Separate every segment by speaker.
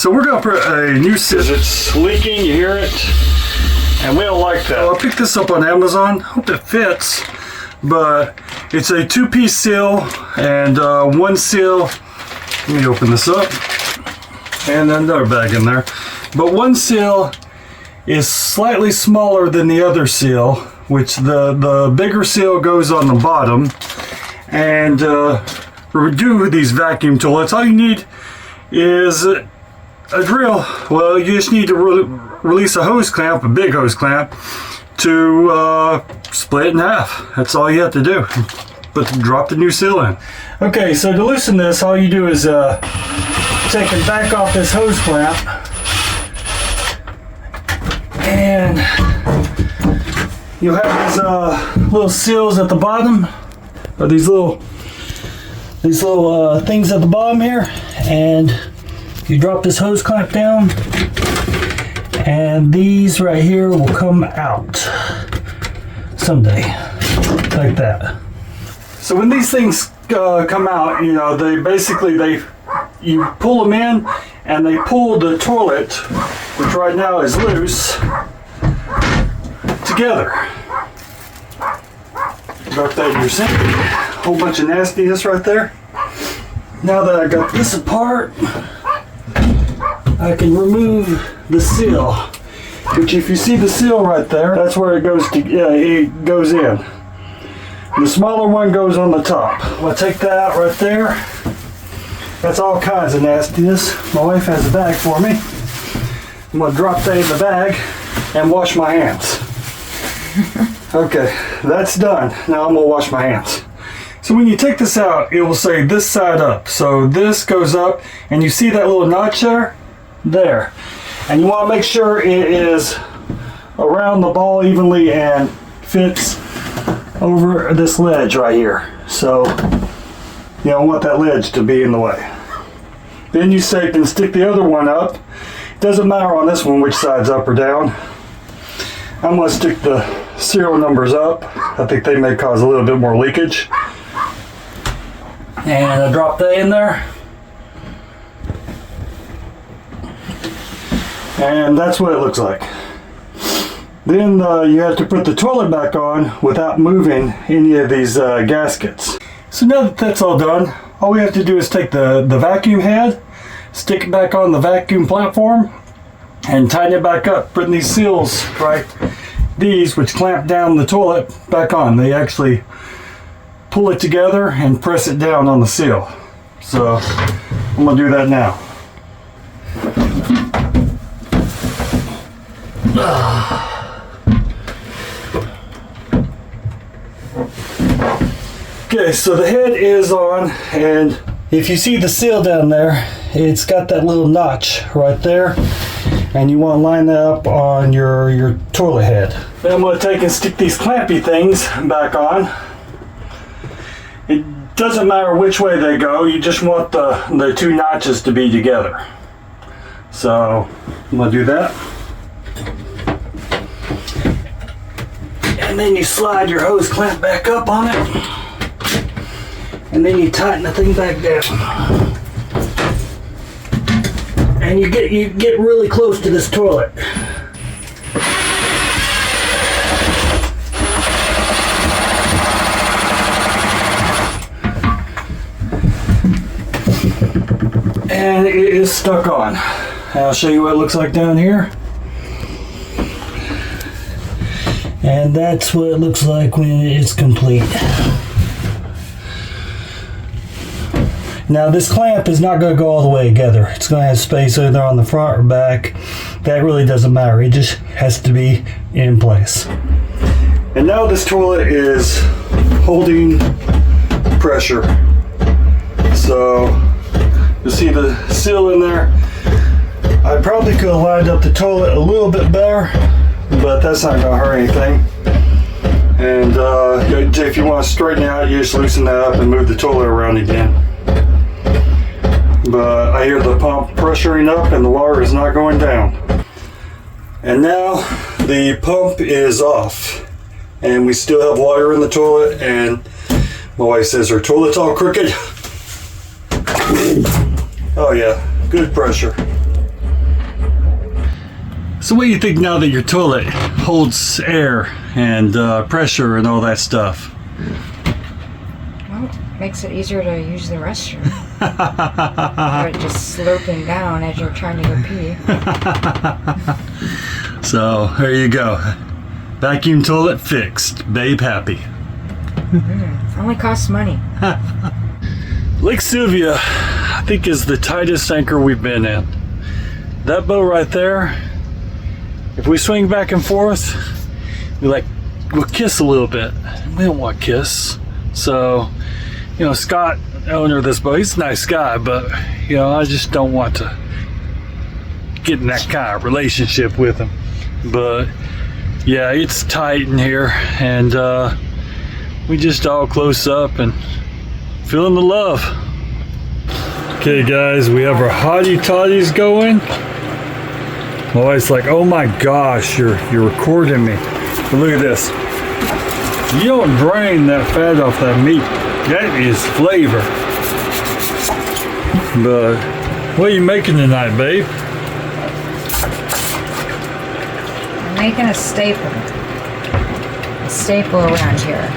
Speaker 1: So we're gonna put a new seal.
Speaker 2: It's leaking, you hear it, and we don't like that.
Speaker 1: I picked this up on Amazon. Hope it fits, but it's a 2-piece seal and one seal. Let me open this up, and another bag in there. But one seal is slightly smaller than the other seal, which the bigger seal goes on the bottom. And to do these vacuum toilets, all you need is a drill. Well, you just need to release a hose clamp, a big hose clamp, to split it in half. That's all you have to do. But drop the new seal in. Okay, so to loosen this, all you do is take it back off this hose clamp, and you'll have these little seals at the bottom, or these little things at the bottom here, and you drop this hose clamp down, and these right here will come out someday, like that. So when these things come out, you know, you pull them in, and they pull the toilet, which right now is loose, together. Drop that in your sink. Whole bunch of nastiness right there. Now that I got this apart, I can remove the seal, which if you see the seal right there, that's where it goes to. It goes in. The smaller one goes on the top. I'm gonna take that out right there. That's all kinds of nastiness. My wife has a bag for me. I'm gonna drop that in the bag and wash my hands. Okay, that's done. Now I'm gonna wash my hands. So when you take this out, it will say this side up. So this goes up, and you see that little notch there? There. And you wanna make sure it is around the ball evenly and fits over this ledge right here. So you don't want that ledge to be in the way. Then you can stick the other one up. It doesn't matter on this one which side's up or down. I'm going to stick the serial numbers up. I think they may cause a little bit more leakage. And I drop that in there. And that's what it looks like. Then you have to put the toilet back on without moving any of these gaskets. So now that that's all done, all we have to do is take the vacuum head, stick it back on the vacuum platform, and tighten it back up, putting these seals, right, these which clamp down the toilet, back on. They actually pull it together and press it down on the seal. So I'm gonna do that now. Okay, so the head is on, and if you see the seal down there, it's got that little notch right there, and you want to line that up on your toilet head. Then I'm going to take and stick these clampy things back on. It doesn't matter which way they go, you just want the two notches to be together. So I'm going to do that. And then you slide your hose clamp back up on it. And then you tighten the thing back down. And you get really close to this toilet. And it is stuck on. And I'll show you what it looks like down here. And that's what it looks like when it's complete. Now this clamp is not going to go all the way together. It's going to have space either on the front or back. That really doesn't matter. It just has to be in place. And now this toilet is holding pressure. So you see the seal in there. I probably could have lined up the toilet a little bit better, but that's not going to hurt anything. And if you want to straighten it out, you just loosen that up and move the toilet around again. But I hear the pump pressuring up and the water is not going down. And now the pump is off and we still have water in the toilet, and my wife says her toilet's all crooked. Oh yeah, good pressure. So what do you think now that your toilet holds air and pressure and all that stuff?
Speaker 3: Well, it makes it easier to use the restroom. Instead of just slurping down as you're trying to go pee.
Speaker 1: So there you go. Vacuum toilet fixed. Babe happy.
Speaker 3: Only costs money.
Speaker 1: Lake Sylvia, I think, is the tightest anchor we've been in. That boat right there, if we swing back and forth, we'll kiss a little bit. We don't want to kiss. So, Scott, owner of this boat, he's a nice guy, but, I just don't want to get in that kind of relationship with him. But, yeah, it's tight in here, and we just all close up and feeling the love. Okay, guys, we have our hottie toddies going. My wife's like, "Oh my gosh, you're recording me." But look at this. You don't drain that fat off that meat. That is flavor. But what are you making tonight, babe?
Speaker 3: I'm making a staple. A staple around here.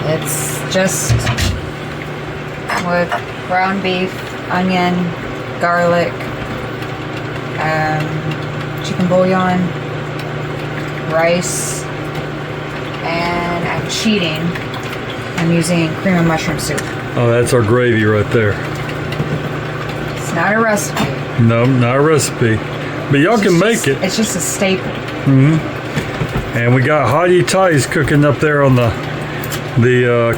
Speaker 3: It's just with ground beef, onion, garlic, chicken bouillon, rice, and I'm cheating. I'm using cream of mushroom soup.
Speaker 1: Oh, that's our gravy right there.
Speaker 3: It's not a recipe.
Speaker 1: No, not a recipe. But y'all can make it.
Speaker 3: It's just a staple.
Speaker 1: And we got hottie toddies cooking up there on the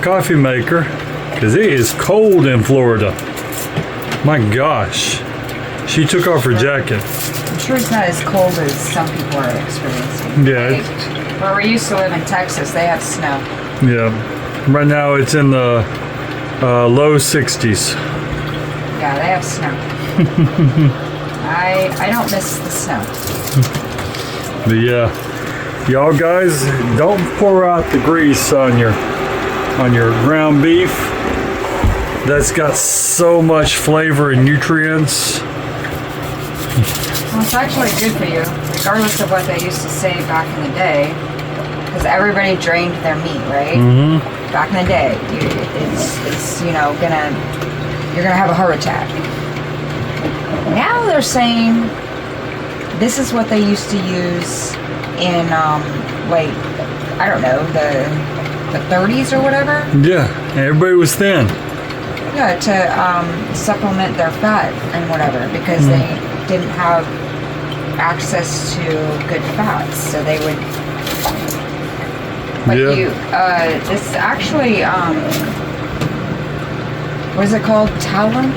Speaker 1: coffee maker, because it is cold in Florida. My gosh. She took off her jacket.
Speaker 3: I'm sure it's not as cold as some people are experiencing.
Speaker 1: Yeah.
Speaker 3: Where we used to live in Texas, they have snow.
Speaker 1: Yeah. Right now it's in the low 60s.
Speaker 3: Yeah, they have snow. I don't miss the snow.
Speaker 1: But yeah. Y'all guys, don't pour out the grease on your ground beef. That's got so much flavor and nutrients.
Speaker 3: Well, it's actually good for you, regardless of what they used to say back in the day, because everybody drained their meat, right? Back in the day, you're gonna have a heart attack. Now they're saying this is what they used to use in I don't know, the 30s or whatever.
Speaker 1: Yeah, everybody was thin.
Speaker 3: Yeah, to supplement their fat and whatever, because they didn't have access to good fats, so they would. But this actually, what is it called? Talon?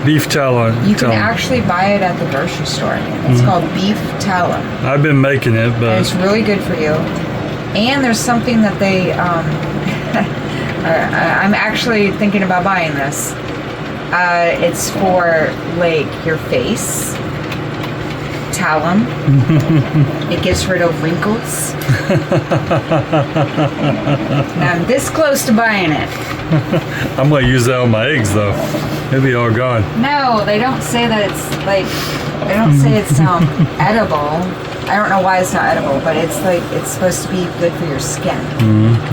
Speaker 1: Beef talon.
Speaker 3: You can actually buy it at the grocery store. It's called beef talon.
Speaker 1: I've been making it, but
Speaker 3: and it's really good for you. And there's something that they, I'm actually thinking about buying this. It's for your face. Talum. It gets rid of wrinkles. Now I'm this close to buying it.
Speaker 1: I'm gonna use that on my eggs though. They'll be all gone.
Speaker 3: No, they don't say that it's they don't say it's edible. I don't know why it's not edible, but it's supposed to be good for your skin.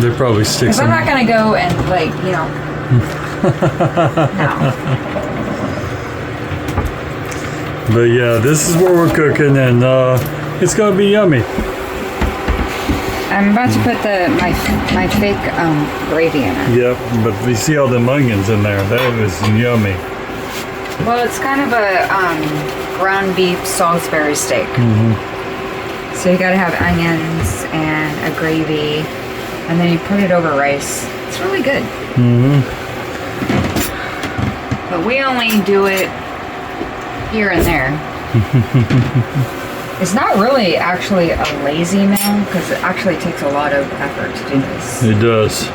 Speaker 1: They probably stick
Speaker 3: Because
Speaker 1: some.
Speaker 3: I'm not gonna go and no.
Speaker 1: But yeah, this is what we're cooking, and it's gonna be yummy.
Speaker 3: I'm about to put my fake gravy in it.
Speaker 1: Yep, but you see all them onions in there. That was yummy.
Speaker 3: Well, it's kind of a ground beef Salisbury steak. So you gotta have onions and a gravy, and then you put it over rice. It's really good. But we only do it here and there. It's not really actually a lazy meal, because it actually takes a lot of effort to do this.
Speaker 1: It does.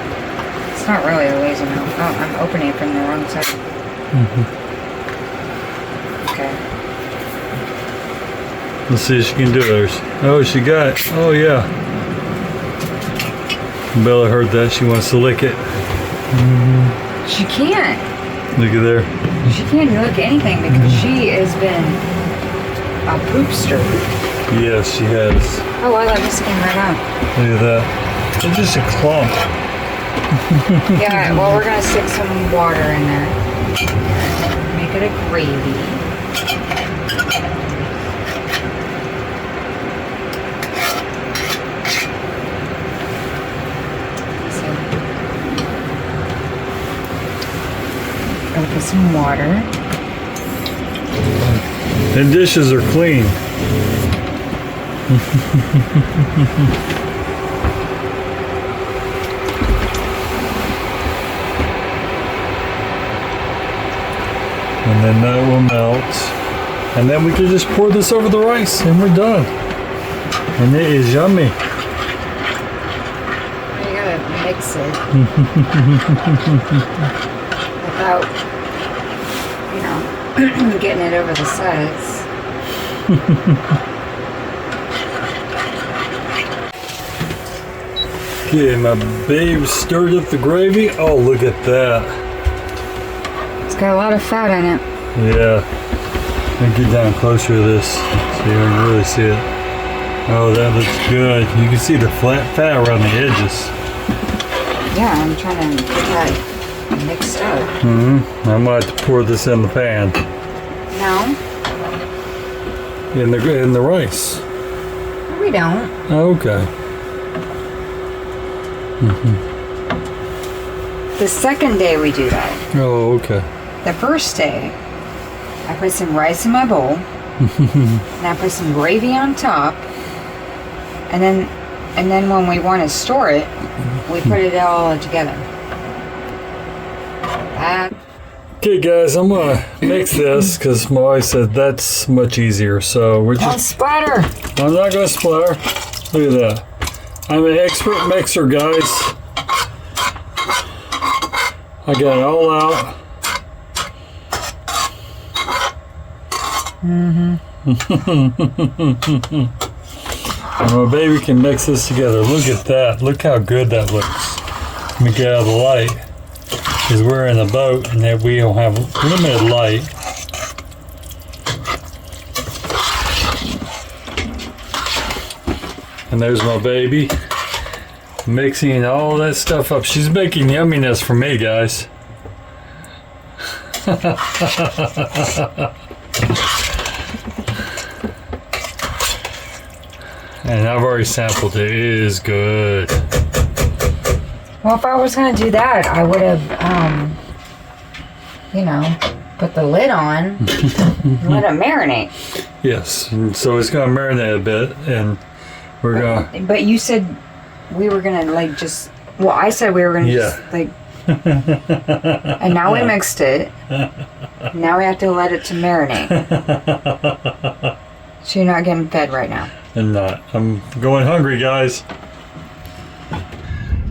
Speaker 3: It's not really a lazy meal. Oh, I'm opening it from the wrong side. Okay.
Speaker 1: Let's see if she can do hers. Oh, she got it. Oh, yeah. Bella heard that. She wants to lick it.
Speaker 3: She can't.
Speaker 1: Look at there.
Speaker 3: She can't look anything because she has been poopster.
Speaker 1: Yes, she has.
Speaker 3: Oh, well, that just came right out.
Speaker 1: Look at that. It's just a clump.
Speaker 3: Yeah, well, we're gonna stick some water in there. Make it a gravy. Gotta put some water.
Speaker 1: The dishes are clean. And then that will melt. And then we can just pour this over the rice and we're done. And it is yummy.
Speaker 3: You gotta mix it. Without, you know, getting it over the sides.
Speaker 1: Okay, my babe stirred up the gravy. Oh, look at that.
Speaker 3: It's got a lot of fat in it.
Speaker 1: Yeah. Let me get down closer to this so you can really see it. Oh, that looks good. You can see the flat fat around the edges.
Speaker 3: Yeah, I'm trying to get that mixed up.
Speaker 1: I'm going to have to pour this in the pan.
Speaker 3: No,
Speaker 1: In the rice.
Speaker 3: we don't.
Speaker 1: Okay.
Speaker 3: The second day we do that.
Speaker 1: Oh, okay.
Speaker 3: The first day, I put some rice in my bowl. And I put some gravy on top. And then when we want to store it, we put it all together.
Speaker 1: Okay, guys, I'm going to mix this because my wife said that's much easier. So we're
Speaker 3: Don't
Speaker 1: just...
Speaker 3: splatter.
Speaker 1: I'm not going to splatter. Look at that. I'm an expert mixer, guys. I got it all out. And my baby can mix this together. Look at that. Look how good that looks. Let me get out of the light. Because we're in a boat and that we don't have limited light. And there's my baby mixing all that stuff up. She's making yumminess for me, guys. And I've already sampled it. It is good.
Speaker 3: Well, if I was going to do that, I would have, you know, put the lid on and let it marinate.
Speaker 1: Yes. And so it's going to marinate a bit and we're going to...
Speaker 3: But you said we were going to, like, just... Well, I said we were going to just, like... And now we mixed it. Now we have to let it to marinate. So you're not getting fed right now.
Speaker 1: I'm not. I'm going hungry, guys.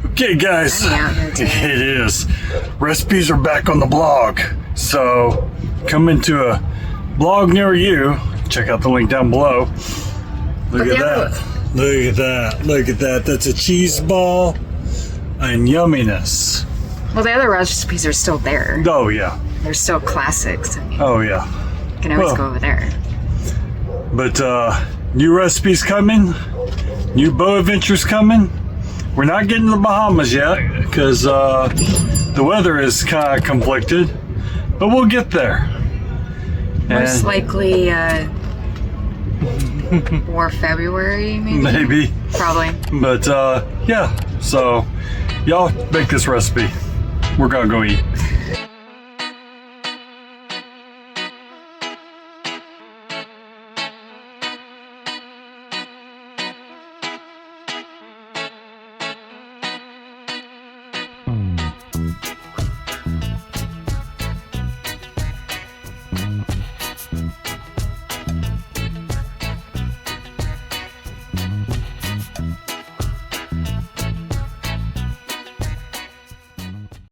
Speaker 1: Okay, guys. It is. Recipes are back on the blog. So come into a blog near you. Check out the link down below. Look at that. Look at that. Look at that. That's a cheese ball and yumminess.
Speaker 3: Well, the other recipes are still there.
Speaker 1: Oh, yeah.
Speaker 3: They're still classics. I mean,
Speaker 1: Oh, yeah.
Speaker 3: you can always go over there.
Speaker 1: But new recipes coming. New boat adventures coming. We're not getting to the Bahamas yet because the weather is kind of conflicted. But we'll get there.
Speaker 3: Most likely more February, maybe?
Speaker 1: Maybe.
Speaker 3: Probably.
Speaker 1: But yeah, so y'all make this recipe. We're gonna go eat.